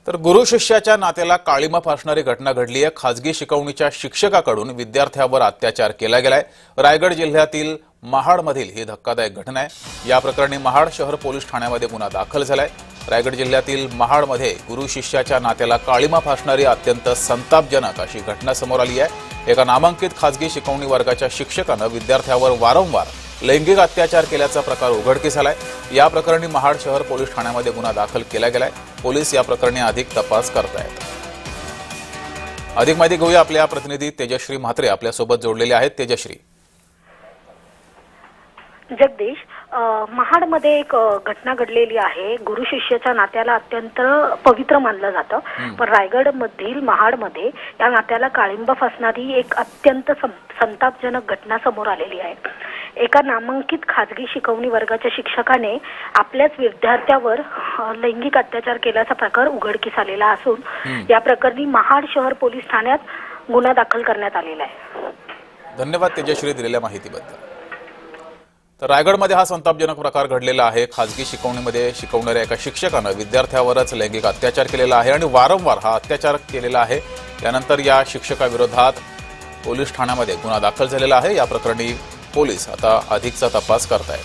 तर गुरु शिष्याच्या नात्याला काळीमा फासणारी घटना घडली आहे। खासगी शिकवणीच्या शिक्षकाकडून विद्यार्थ्यावर अत्याचार केला गेलाय। रायगड जिल्ह्यातील महाडमधील ही धक्कादायक घटना आहे। या प्रकरणी महाड शहर पोलीस ठाण्यामध्ये गुन्हा दाखल झालाय। रायगड जिल्ह्यातील महाडमध्ये गुरु शिष्याच्या नात्याला काळीमा फासणारी अत्यंत संतापजनक अशी घटना समोर आली आहे। एका नामांकित खासगी शिकवणी वर्गाच्या शिक्षकानं विद्यार्थ्यावर वारंवार लैंगिक अत्याचार केल्याचा प्रकार उघडकीस आलाय। या प्रकरणी महाड शहर पोलीस ठाण्यामध्ये गुन्हा दाखल केला गेलाय। पोलीस या प्रकरणी अधिक तपास करत आहेत। अधिक माहिती घेऊया, आपल्या प्रतिनिधी तेजश्री म्हात्रे आपल्यासोबत जोडलेले आहेत। तेजश्री, जगदीश, महाडमध्ये एक घटना घडलेली आहे। गुरु शिष्याच्या नात्याला अत्यंत पवित्र मानलं जातं, पण रायगड मधील महाडमध्ये या नात्याला काळिंबा फासणारी एक अत्यंत संतापजनक घटना समोर आलेली आहे। एका नामांकित खाजगी शिकवणी वर्गाच्या शिक्षकाने आपल्याच विद्यार्थ्यावर लैंगिक अत्याचार केल्याचा प्रकार उघडकीस आलेला असून या प्रकरणी महाड शहर पोलीस ठाण्यात गुन्हा दाखल करण्यात आलेला आहे। धन्यवाद तेजश्री दिलेल्या माहितीबद्दल। तर रायगडमध्ये हा संतापजनक प्रकार घडलेला आहे। खासगी शिकवणीमध्ये शिकवणाऱ्या एका शिक्षकानं विद्यार्थ्यावरच लैंगिक अत्याचार केलेला आहे आणि वारंवार हा अत्याचार केलेला आहे। त्यानंतर या शिक्षकाविरोधात पोलीस ठाण्यामध्ये गुन्हा दाखल झालेला आहे। या प्रकरणी पोलीस आता अधिकचा तपास करत आहेत।